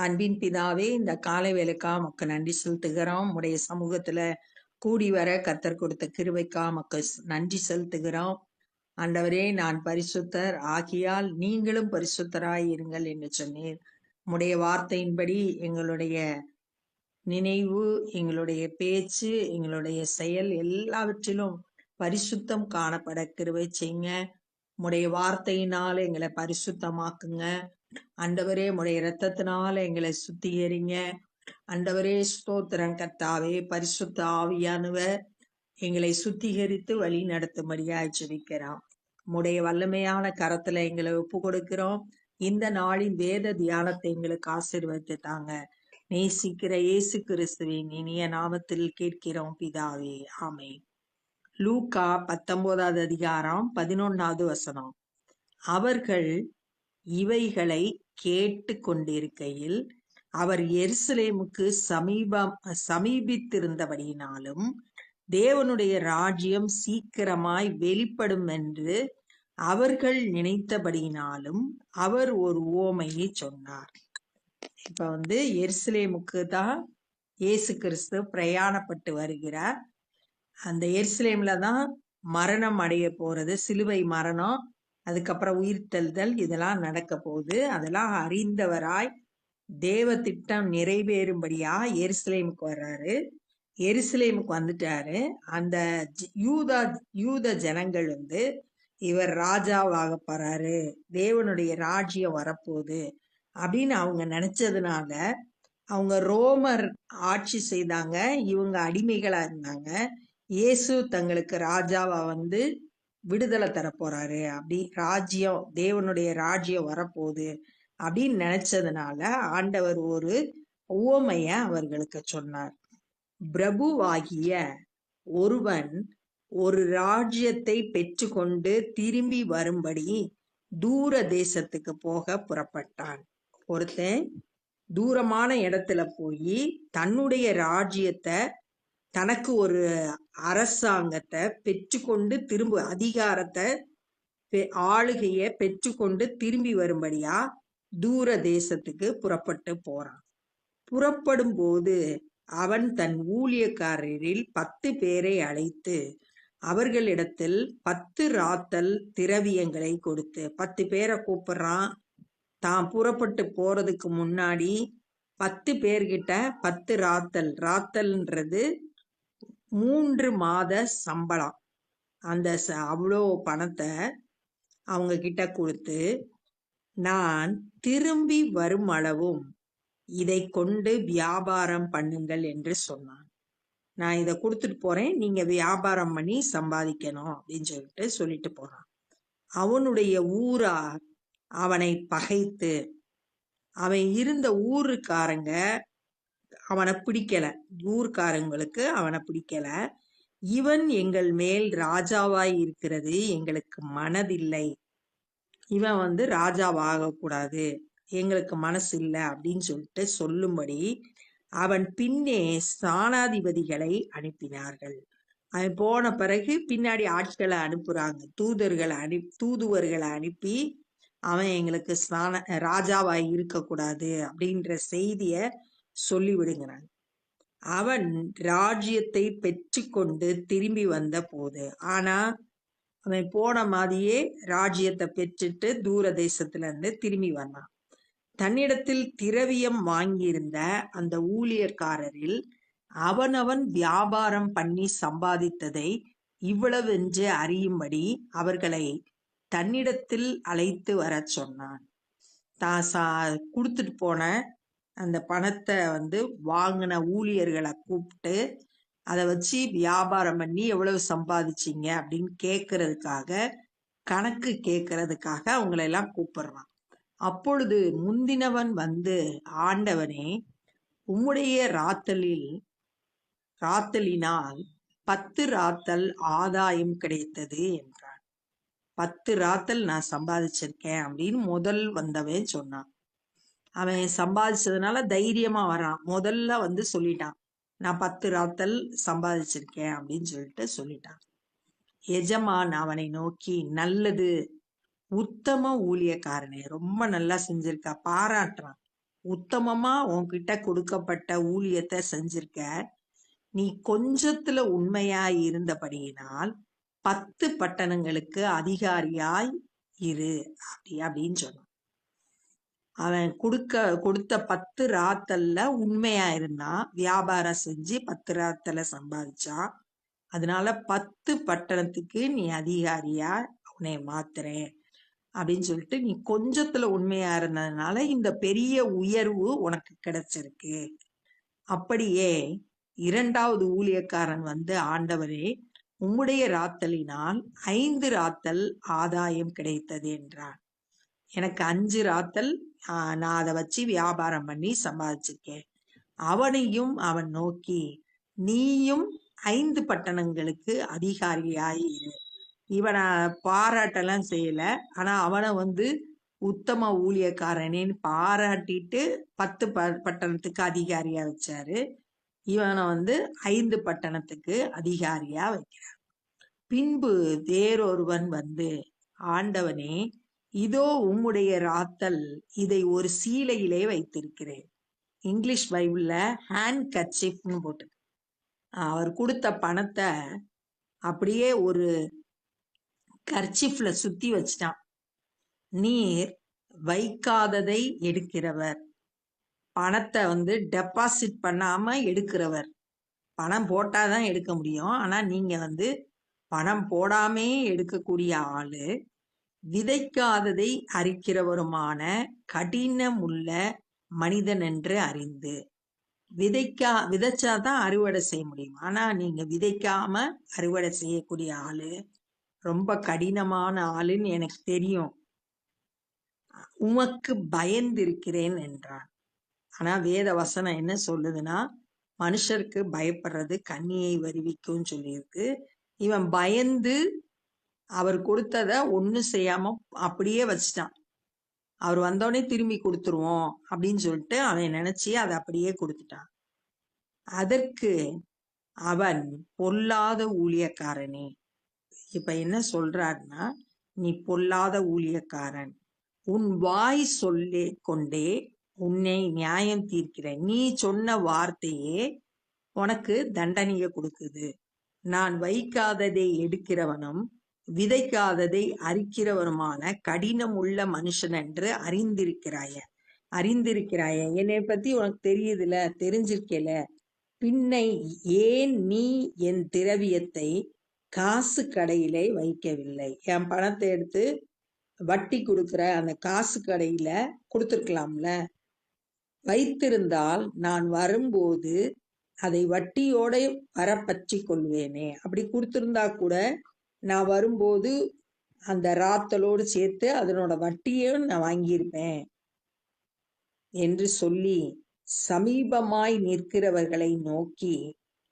அன்பின் பிதாவே, இந்த காலை வேலைக்கா மக்கு நன்றி செலுத்துகிறோம். உடைய சமூகத்துல கூடி வர கர்த்தர் கொடுத்த கிருபைக்கா மக்கு நன்றி செலுத்துகிறோம். ஆண்டவரே, நான் பரிசுத்தர் ஆகியால் நீங்களும் பரிசுத்தராய் இருங்கள் என்று சொன்னீர். உடைய வார்த்தையின்படி எங்களுடைய நினைவு, எங்களுடைய பேச்சு, எங்களுடைய செயல் எல்லாவற்றிலும் பரிசுத்தம் காணப்பட கிருபை செய்யுங்க. உடைய வார்த்தையினால எங்களை பரிசுத்தமாக்குங்க. ஆண்டவரே, உடைய இரத்தத்தினால எங்களை சுத்திகரிங்க. ஆண்டவரே, ஸ்தோத்திரம் கர்த்தாவே. பரிசுத்த ஆவியானவர் எங்களை சுத்திகரித்து வழி நடத்தும்படியாய் ஜெபிக்கிறோம். உடைய வல்லமையான கரத்துல எங்களை ஒப்பு கொடுக்கிறோம். இந்த நாளின் வேத தியானத்தை எங்களுக்கு ஆசீர்வதித்து தாங்க. நேசிக்கிற இயேசு கிறிஸ்துவின் இனிய நாமத்தில் கேட்கிறோம் பிதாவே, ஆமென். லூக்கா 19வது அதிகாரம் 11வது வசனம். அவர்கள் இவைகளை கேட்டு கொண்டிருக்கையில் அவர் எருசலேமுக்கு சமீபித்திருந்தபடியினாலும் தேவனுடைய ராஜ்யம் சீக்கிரமாய் வெளிப்படும் என்று அவர்கள் நினைத்தபடியினாலும் அவர் ஒரு உவமையை சொன்னார். இப்ப எருசலேமுக்கு தான் இயேசு கிறிஸ்து பிரயாணப்பட்டு வருகிறார். அந்த எருசலேம்ல தான் மரணம் அடைய போறது, சிலுவை மரணம், அதுக்கப்புறம் உயிர்த்தெழுதல், இதெல்லாம் நடக்க போகுது. அதெல்லாம் அறிந்தவராய் தேவ திட்டம் நிறைவேறும்படியா எருசலேமுக்கு வர்றாரு. எருசலேமுக்கு வந்துட்டாரு. அந்த யூத ஜனங்கள் இவர் ராஜாவாக போறாரு, தேவனுடைய ராஜ்யம் வரப்போகுது அப்படின்னு அவங்க நினைச்சதுனால அவங்க ரோமர் ஆட்சி செய்தாங்க. இவங்க அடிமைகளா இருந்தாங்க. இயேசு தங்களுக்கு ராஜாவா விடுதலை தர போறாரு, அப்படி ராஜ்யம், தேவனுடைய ராஜ்யம் வரப்போகுது அப்படின்னு நினைச்சதுனால ஆண்டவர் ஒரு உவமைய அவர்களுக்கு சொன்னார். பிரபுவாகிய ஒருவன் ஒரு ராஜ்யத்தை பெற்றுக்கொண்டு திரும்பி வரும்படி தூர தேசத்துக்கு போக புறப்பட்டான். ஒருத்தன் தூரமான இடத்துல போய் தன்னுடைய ராஜ்யத்தை, தனக்கு ஒரு அரசாங்கத்தை பெற்றுக்கொண்டு திரும்ப அதிகாரத்தை, ஆளுகைய பெற்றுக்கொண்டு திரும்பி வரும்படியா தூர தேசத்துக்கு புறப்பட்டு போறான். புறப்படும் போது அவன் தன் ஊழியக்காரரில் 10 பேரை அழைத்து அவர்களிடத்தில் 10 ராத்தல் திரவியங்களை கொடுத்து, 10 பேரை கூப்பிடுறான். தான் புறப்பட்டு போறதுக்கு முன்னாடி 10 பேர்கிட்ட 10 ராத்தல்ன்றது 3 மாத சம்பளம். அந்த அவ்வளோ பணத்தை அவங்க கிட்ட கொடுத்து, நான் திரும்பி வரும் அளவும் இதை கொண்டு வியாபாரம் பண்ணுங்கள் என்று சொன்னான். நான் இதை கொடுத்துட்டு போறேன், நீங்க வியாபாரம் பண்ணி சம்பாதிக்கணும் அப்படின்னு சொல்லிட்டு போறான். அவனுடைய ஊரார் அவனை பகைத்து, அவன் இருந்த ஊருக்காரங்க அவனை பிடிக்கல, ஊர்க்காரங்களுக்கு அவனை பிடிக்கல. இவன் எங்கள் மேல் ராஜாவாய் இருக்கிறது எங்களுக்கு மனதில்லை, இவன் ராஜாவாக கூடாது, எங்களுக்கு மனசு இல்லை அப்படின்னு சொல்லிட்டு சொல்லும்படி அவன் பின்னே ஸ்தானாதிபதிகளை அனுப்பினார்கள். அவன் போன பிறகு பின்னாடி ஆட்களை அனுப்புறாங்க, தூதுவர்களை அனுப்பி அவன் எங்களுக்கு ராஜாவாய் இருக்கக்கூடாது அப்படின்ற செய்திய சொல்லி விடுங்கிறான். அவன் ராஜ்யத்தை பெற்று கொண்டு திரும்பி வந்த போது, ஆனா அவன் போன மாதிரியே ராஜ்யத்தை பெற்றுட்டு தூர தேசத்துல இருந்து திரும்பி வந்தான். தன்னிடத்தில் திரவியம் வாங்கியிருந்த அந்த ஊழியக்காரரில் அவனவன் வியாபாரம் பண்ணி சம்பாதித்ததை இவ்வளவென்று அறியும்படி அவர்களை தன்னிடத்தில் அழைத்து வர சொன்னான். தான் கொடுத்துட்டு போன அந்த பணத்தை வாங்கின ஊழியர்களை கூப்பிட்டு அதை வச்சு வியாபாரம் பண்ணி எவ்வளவு சம்பாதிச்சிங்க அப்படின்னு கேட்கறதுக்காக, கணக்கு கேட்கறதுக்காக அவங்களெல்லாம் கூப்பிடுறான். அப்பொழுது முந்தினவன் ஆண்டவனே, உம்முடைய ராத்தலினால் 10 ராத்தல் ஆதாயம் கிடைத்தது என்றான். 10 ராத்தல் நான் சம்பாதிச்சிருக்கேன் அப்படின்னு முதல் வந்தவன் சொன்னான். அவன் சம்பாதிச்சதுனால தைரியமா வரான். முதல்ல சொல்லிட்டான், நான் 10 ராத்தல் சம்பாதிச்சிருக்கேன் அப்படின்னு சொல்லிட்டான். எஜமான் அவனை நோக்கி, நல்லது, உத்தம ஊழியக்காரனே, ரொம்ப நல்லா செஞ்சிருக்கா, பாராட்டுறான். உத்தமமா உன்கிட்ட கொடுக்கப்பட்ட ஊழியத்தை செஞ்சிருக்க. நீ கொஞ்சத்துல உண்மையாய் இருந்தபடியினால் 10 பட்டணங்களுக்கு அதிகாரியாய் இரு அப்படின்னு சொன்னான். அவன் கொடுத்த 10 ராத்தல்ல உண்மையா இருந்தான். வியாபாரம் செஞ்சு 10 ராத்தல சம்பாதிச்சான். அதனால 10 பட்டணத்துக்கு நீ அதிகாரியா உன்னை மாத்துறேன் அப்படின்னு சொல்லிட்டு, நீ கொஞ்சத்துல உண்மையா இருந்ததுனால இந்த பெரிய உயர்வு உனக்கு கிடைச்சிருக்கு. அப்படியே 2வது ஊழியக்காரன் வந்து, ஆண்டவரே, உம்முடைய ராத்தலினால் 5 ராத்தல் ஆதாயம் கிடைத்தது என்றான். எனக்கு 5 ராத்தல் நான் அதை வச்சு வியாபாரம் பண்ணி சம்பாதிச்சிருக்கேன். அவனையும் அவன் நோக்கி, நீயும் 5 பட்டணங்களுக்கு அதிகாரியாய் இரு. இவனை பாராட்டெல்லாம் செய்யல. ஆனா அவனை வந்து உத்தம ஊழியக்காரனேன்னு பாராட்டிட்டு 10 பட்டணத்துக்கு அதிகாரியா வச்சாரு. இவனை வந்து 5 பட்டணத்துக்கு அதிகாரியா வைக்கிறார். பின்பு வேறொருவன் வந்து, ஆண்டவனே, இதோ உம்முடைய ராத்தல், இதை ஒரு சீலையிலே வைத்திருக்கிறேன். இங்கிலீஷ் பைபிள்ல ஹேண்ட் கர்ச்சீஃப்னு போட்டு, அவர் கொடுத்த பணத்தை அப்படியே ஒரு கர்ச்சீஃப்ல சுத்தி வச்சிட்டான். நீர் வைக்காததை எடுக்கிறவர், பணத்தை வந்து டெபாசிட் பண்ணாம எடுக்கிறவர். பணம் போட்டாதான் எடுக்க முடியும். ஆனா நீங்க வந்து பணம் போடாமே எடுக்கக்கூடிய ஆளு. விதைக்காததை அரிக்கிறவருமான கடினமுள்ள மனிதன் என்று அறிந்து. விதைச்சாதான் அறுவடை செய்ய முடியும். ஆனா நீங்க விதைக்காம அறுவடை செய்யக்கூடிய ஆளு, ரொம்ப கடினமான ஆளுன்னு எனக்கு தெரியும். உமக்கு பயந்திருக்கிறேன் என்றான். ஆனா வேத வசனம் என்ன சொல்லுதுன்னா, மனுஷருக்கு பயப்படுறது கண்ணியை வருவிக்கும் சொல்லியிருக்கு. இவன் பயந்து அவர் கொடுத்தத ஒண்ணும் செய்யாம அப்படியே வச்சுட்டான். அவர் வந்தோடனே திரும்பி கொடுத்துருவோம் அப்படின்னு சொல்லிட்டு அவன் நினைச்சு அதை அப்படியே கொடுத்துட்டான். அதற்கு அவன், பொல்லாத ஊழியக்காரனே. இப்ப என்ன சொல்றாருன்னா, நீ பொல்லாத ஊழியக்காரன், உன் வாய் சொல்லி கொண்டே உன்னை நியாயம் தீர்க்கிறேன். நீ சொன்ன வார்த்தையே உனக்கு தண்டனையை கொடுக்குது. நான் வைக்காததை எடுக்கிறவனும் விதைக்காததை அரிக்கிறவனுமான கடினம் உள்ள மனுஷன் என்று அறிந்திருக்கிறாய. என்னை பத்தி உனக்கு தெரியுதுல, தெரிஞ்சிருக்கல. பின்னை ஏன் நீ என் திரவியத்தை காசு கடையிலே வைக்கவில்லை? என் பணத்தை எடுத்து வட்டி கொடுக்கிற அந்த காசு கடையில கொடுத்துருக்கலாம்ல. வைத்திருந்தால் நான் வரும்போது அதை வட்டியோட வர பற்றி கொள்வேனே. அப்படி கொடுத்திருந்தா கூட நான் வரும்போது அந்த ராத்தலோடு சேர்த்து அதனோட வட்டியும் நான் வாங்கியிருப்பேன் என்று சொல்லி, சமீபமாய் நிற்கிறவர்களை நோக்கி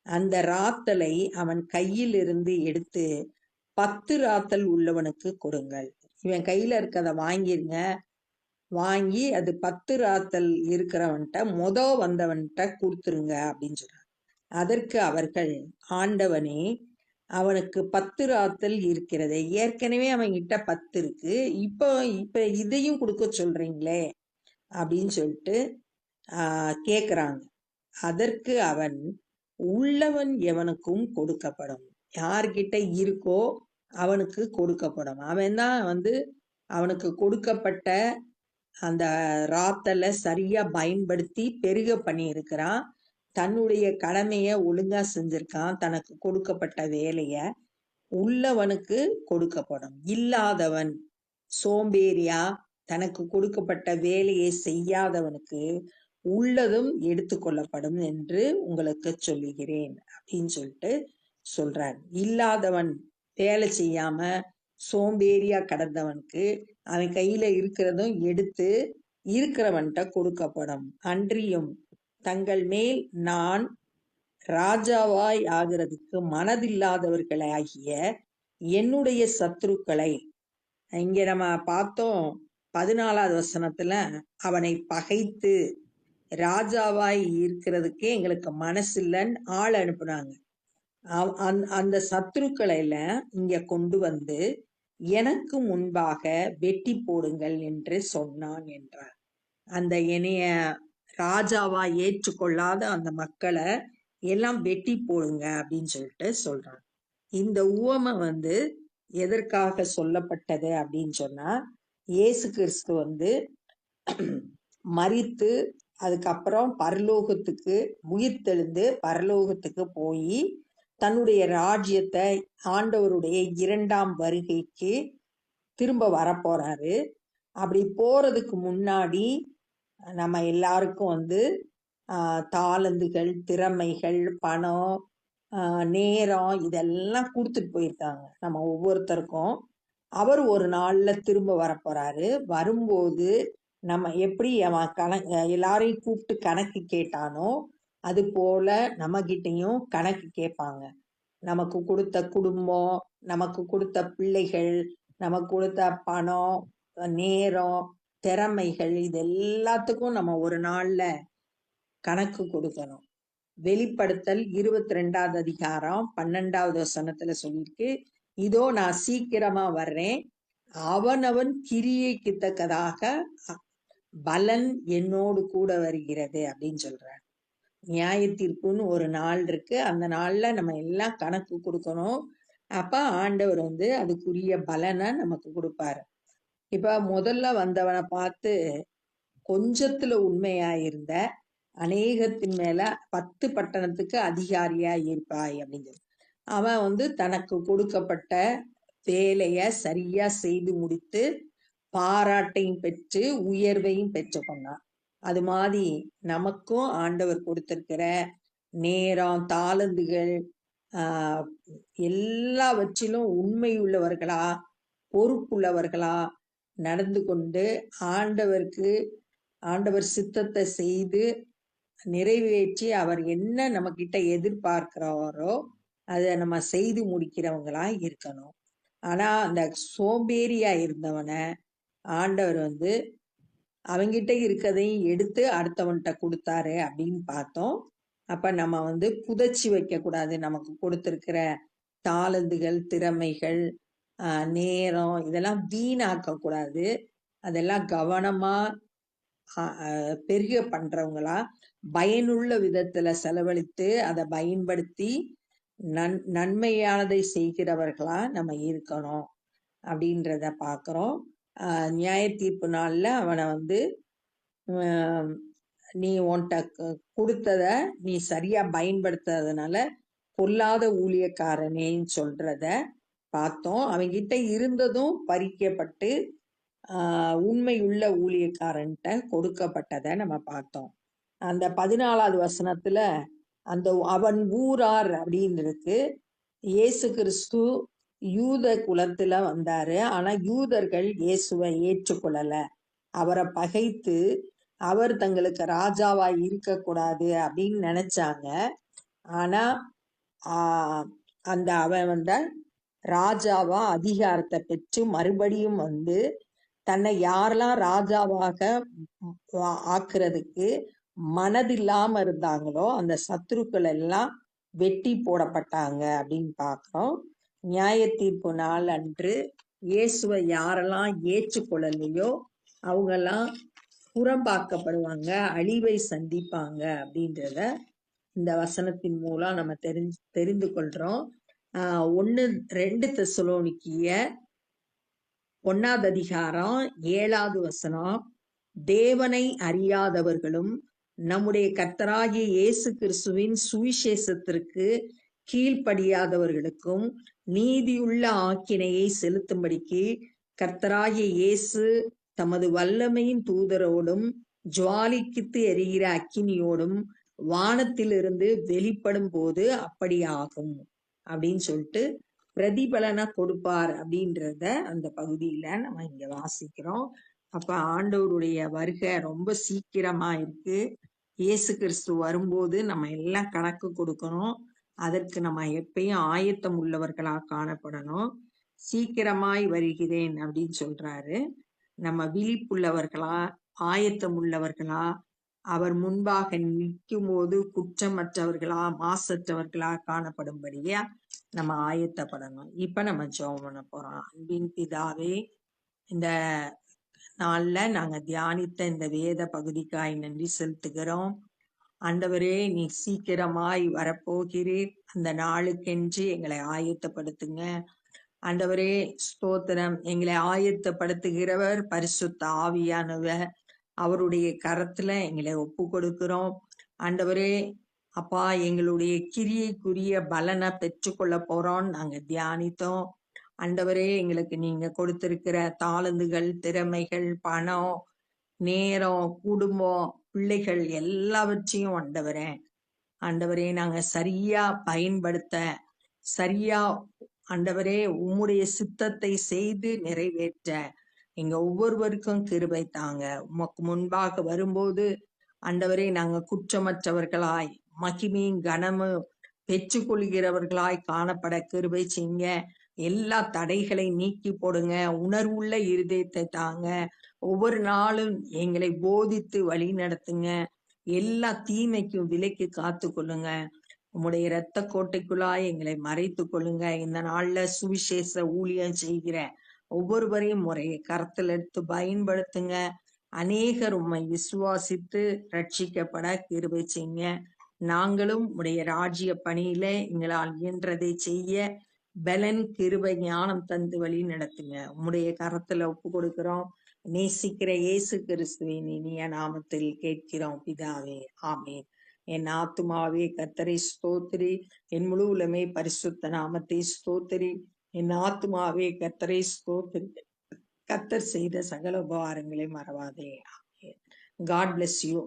அந்த ராத்தலை அவன் கையில் இருந்து எடுத்து 10 ராத்தல் உள்ளவனுக்கு கொடுங்கள். இவன் கையில இருக்கத வாங்கிருங்க, வாங்கி அது 10 ராத்தல் இருக்கிறவன்ட்ட வந்தவன்கிட்ட கொடுத்துருங்க அப்படின்னு சொல்றான். அதற்கு அவர்கள், ஆண்டவனே, அவனுக்கு 10 ராத்தல் இருக்கிறதே, ஏற்கனவே அவன்கிட்ட 10 இருக்கு, இப்ப இதையும் கொடுக்க சொல்றீங்களே அப்படின்னு சொல்லிட்டு கேக்குறாங்க. அதற்கு அவன், உள்ளவன் எவனுக்கும் கொடுக்கப்படும், யார்கிட்ட இருக்கோ அவனுக்கு கொடுக்கப்படும். அவன் தான் வந்து அவனுக்கு கொடுக்கப்பட்ட அந்த ராத்தலை சரியா பயன்படுத்தி பெருக பண்ணி இருக்கிறான். தன்னுடைய கடமைய ஒழுங்கா செஞ்சிருக்கான். தனக்கு கொடுக்கப்பட்ட வேலைய உள்ளவனுக்கு கொடுக்கப்படும். இல்லாதவன், சோம்பேறியா தனக்கு கொடுக்கப்பட்ட வேலையை செய்யாதவனுக்கு உள்ளதும் எடுத்துக்கொள்ளப்படும் என்று உங்களுக்கு சொல்லுகிறேன் அப்படின்னு சொல்லிட்டு சொல்றான். இல்லாதவன், வேலை செய்யாம சோம்பேறியா கடந்தவனுக்கு அவன் கையில இருக்கிறதும் எடுத்து இருக்கிறவன்கிட்ட கொடுக்கப்படும். அன்றியும் தங்கள் மேல் நான் ராஜாவாய் ஆகிறதுக்கு மனதில்லாதவர்களாகிய என்னுடைய சத்துருக்களை, இங்க நம்ம பார்த்தோம் 14வது வசனத்துல, அவனை பகைத்து ராஜாவாய் இருக்கிறதுக்கே எங்களுக்கு மனசு இல்லைன்னு ஆள் அனுப்புனாங்க. அந்த சத்துருக்களை இங்க கொண்டு வந்து எனக்கு முன்பாக வெட்டி போடுங்கள் என்று சொன்னான் என்றார். அந்த என்னைய ராஜாவா ஏற்றுக்கொள்ளாத அந்த மக்களை எல்லாம் வெட்டி போடுங்க அப்படின்னு சொல்லிட்டு சொல்றாங்க. இந்த உவமை எதற்காக சொல்லப்பட்டது அப்படின்னு சொன்னா, இயேசு கிறிஸ்து மரித்து அதுக்கப்புறம் பரலோகத்துக்கு உயிர்த்தெழுந்து பரலோகத்துக்கு போய் தன்னுடைய ராஜ்யத்தை ஆண்டவருடைய 2ஆம் வருகைக்கு திரும்ப வரப்போறாரு. அப்படி போறதுக்கு முன்னாடி நம்ம எல்லாருக்கும் தாளந்துகள், திறமைகள், பணம், நேரம் இதெல்லாம் கொடுத்துட்டு போயிருக்காங்க நம்ம ஒவ்வொருத்தருக்கும். அவர் ஒரு நாள்ல திரும்ப வரப்போறாரு. வரும்போது நம்ம எப்படி அவன் எல்லாரையும் கூப்பிட்டு கணக்கு கேட்டானோ அது போல நம்ம கிட்டயும் கணக்கு கேட்பாங்க. நமக்கு கொடுத்த குடும்பம், நமக்கு கொடுத்த பிள்ளைகள், நமக்கு கொடுத்த பணம், நேரம், திறமைகள் இது எல்லாத்துக்கும் நம்ம ஒரு நாள்ல கணக்கு கொடுக்கணும். வெளிப்படுத்தல் 22வது அதிகாரம் 12வது வசனத்துல சொல்லியிருக்கு, இதோ நான் சீக்கிரமா வர்றேன், அவனவன் கிரியைக்கு தக்கதாக பலன் என்னோடு கூட வருகிறது அப்படின்னு சொல்றார். நியாய தீர்ப்புன்னு ஒரு நாள் இருக்கு. அந்த நாள்ல நம்ம எல்லாம் கணக்கு கொடுக்கணும். அப்ப ஆண்டவர் அதுக்குரிய பலனை நமக்கு கொடுப்பாரு. இப்ப முதல்ல வந்தவனை பார்த்து கொஞ்சத்துல உண்மையா இருந்த அநேகத்தின் மேல 10 பட்டணத்துக்கு அதிகாரியா இருப்பாய் அப்படின்னு சொல்லி அவன் தனக்கு கொடுக்கப்பட்ட வேலைய சரியா செய்து முடித்து பாராட்டையும் பெற்று உயர்வையும் பெற்று கொண்டான். அது மாதிரி நமக்கும் ஆண்டவர் கொடுத்திருக்கிற நேரம், தாளந்துகள் எல்லாவற்றிலும் உண்மை உள்ளவர்களா, பொறுப்புள்ளவர்களா நடந்து கொண்டு ஆண்டவர் சித்தத்தை செய்து நிறைவேற்றி அவர் என்ன நம்ம கிட்ட எதிர்பார்க்கிறாரோ அதை நம்ம செய்து முடிக்கிறவங்களா இருக்கணும். ஆனா அந்த சோம்பேறியா இருந்தவனை ஆண்டவர் அவங்கிட்ட இருக்கதையும் எடுத்து அடுத்தவன்கிட்ட கொடுத்தாரு அப்படின்னு பார்த்தோம். அப்ப நம்ம புதைச்சி வைக்க கூடாது. நமக்கு கொடுத்திருக்கிற தாளந்துகள், திறமைகள், நேரம் இதெல்லாம் வீணாக்க கூடாது. அதெல்லாம் கவனமா பெருக பண்றவங்களா பயனுள்ள விதத்துல செலவழித்து அதை பயன்படுத்தி நன்மையானதை செய்கிறவர்களா நம்ம இருக்கணும் அப்படின்றத பாக்குறோம். நியாய தீர்ப்பு நாள்ல அவனை நீ உன்கிட்ட கொடுத்தத நீ சரியா பயன்படுத்தாதனால பொல்லாத ஊழியக்காரனேன்னு சொல்றத பார்த்தோம். அவங்கிட்ட இருந்ததும் பறிக்கப்பட்டு உண்மையுள்ள ஊழியக்காரன்ட்ட கொடுக்கப்பட்டதை நம்ம பார்த்தோம். அந்த 14வது வசனத்துல அவன் ஊரார் அப்படின்னு இருக்கு. இயேசு கிறிஸ்து யூத குலத்துல வந்தாரு. ஆனா யூதர்கள் இயேசுவை ஏற்றுக்கொள்ளல. அவரை பகைத்து அவர் தங்களுக்கு ராஜாவா இருக்கக்கூடாது அப்படின்னு நினைச்சாங்க. ஆனா அவன் ராஜாவா அதிகாரத்தை பெற்று மறுபடியும் தன்னை யாரெல்லாம் ராஜாவாக ஆக்குறதுக்கு மனதில்லாம இருந்தாங்களோ அந்த சத்துருக்கள் எல்லாம் வெட்டி போடப்பட்டாங்க அப்படின்னு பார்க்கிறோம். நியாய தீர்ப்பு நாள் அன்று இயேசுவை யாரெல்லாம் ஏற்றுக்கொள்ளலையோ அவங்கெல்லாம் புறம்பாக்கப்படுவாங்க, அழிவை சந்திப்பாங்க அப்படின்றத இந்த வசனத்தின் மூலம் நம்ம தெரிந்து கொள்றோம். 2 தெசலோனிக்கேயர் 1வது அதிகாரம் 7வது வசனம், தேவனை அறியாதவர்களும் நம்முடைய கர்த்தராகிய இயேசு கிறிஸ்துவின் சுவிசேஷத்திற்கு கீழ்ப்படியாதவர்களுக்கும் நீதியுள்ள ஆக்கினையை செலுத்தும்படிக்கு கர்த்தராகிய இயேசு தமது வல்லமையின் தூதரோடும் ஜுவாலிக்கித்து எரிகிற அக்கினியோடும் வானத்திலிருந்து வெளிப்படும் போது அப்படி ஆகும் அப்படின்னு சொல்லிட்டு பிரதிபலனை கொடுப்பார் அப்படின்றத அந்த பகுதியில நம்ம இங்க வாசிக்கிறோம். அப்ப ஆண்டவருடைய வருகை ரொம்ப சீக்கிரமா இருக்கு. இயேசு கிறிஸ்து வரும்போது நம்ம எல்லாம் கணக்கு கொடுக்கணும். அதற்கு நம்ம எப்பயும் ஆயத்தம் உள்ளவர்களா காணப்படணும். சீக்கிரமாய் வருகிறேன் அப்படின்னு சொல்றாரு. நம்ம விழிப்புள்ளவர்களா, ஆயத்தம் உள்ளவர்களா, அவர் முன்பாக நிற்கும் போது குற்றமற்றவர்களா, மாசற்றவர்களா காணப்படும்படியா நம்ம ஆயத்தப்படணும். இப்ப நம்ம ஜெபம் பண்ண போறோம். அன்பின் பிதாவே, இந்த நாள்ல நாங்க தியானித்த இந்த வேத பகுதிக்காய் நன்றி செலுத்துகிறோம். ஆண்டவரே, நீ சீக்கிரமாய் வரப்போகிறீர். அந்த நாளுக்கென்று எங்களை ஆயத்தப்படுத்துங்க. ஆண்டவரே, ஸ்தோத்திரம். எங்களை ஆயத்தப்படுத்துகிறவர் பரிசுத்த ஆவியானவர். அவருடைய கரத்துல எங்களை ஒப்பு கொடுக்கிறோம். ஆண்டவரே, அப்பா, எங்களுடைய கிரியைக்குரிய பலனை பெற்றுக்கொள்ள போறோம் நாங்க தியானித்தோம். ஆண்டவரே, எங்களுக்கு நீங்க கொடுத்திருக்கிற தாளந்துகள், திறமைகள், பணம், நேரம், குடும்பம், பிள்ளைகள் எல்லாவற்றையும் ஆண்டவரே நாங்க சரியா பயன்படுத்த, சரியா ஆண்டவரே உம்முடைய சித்தத்தை செய்து நிறைவேற்ற எங்க ஒவ்வொருவருக்கும் கிருபை தாங்க. உமக்கு முன்பாக வரும்போது ஆண்டவரே நாங்க குற்றமற்றவர்களாய் மகிமையும் கனமும் பெற்றுக்கொள்கிறவர்களாய் காணப்பட கிருபை செய்யுங்க. எல்லா தடைகளை நீக்கி போடுங்க. உணர்வுள்ள இருதயத்தை தாங்க. ஒவ்வொரு நாளும் எங்களை போதித்து வழி நடத்துங்க. எல்லா தீமைக்கும் விலைக்கு காத்து கொள்ளுங்க. உம்முடைய இரத்த கோட்டைக்குள்ளாய் எங்களை மறைத்து கொள்ளுங்க. இந்த நாள்ல சுவிசேஷ ஊழியம் செய்கிற ஒவ்வொருவரையும் முறைய கரத்தில் எடுத்து பயன்படுத்துங்க. அநேகர் உம்மை விசுவாசித்து ரட்சிக்கப்பட கிருபை செய்யுங்க. நாங்களும் உடைய ராஜ்ய பணியில எங்களால் இயன்றதை செய்ய பலன், கிருபை, ஞானம் தந்து வழி நடத்துங்க. உம்முடைய கரத்துல ஒப்பு கொடுக்கிறோம். நேசிக்கிற இயேசு கிறிஸ்துவின் இனிய நாமத்தில் கேட்கிறோம் பிதாவே, ஆமேன். என் ஆத்துமாவே கர்த்தரை ஸ்தோத்திரி, என் முழு உலமே பரிசுத்த நாமத்தை ஸ்தோத்திரி. என் ஆத்துமாவே கர்த்தரை ஸ்தோத்திரி, கர்த்தர் செய்த சகல உபகாரங்களை மறவாதே. God bless you.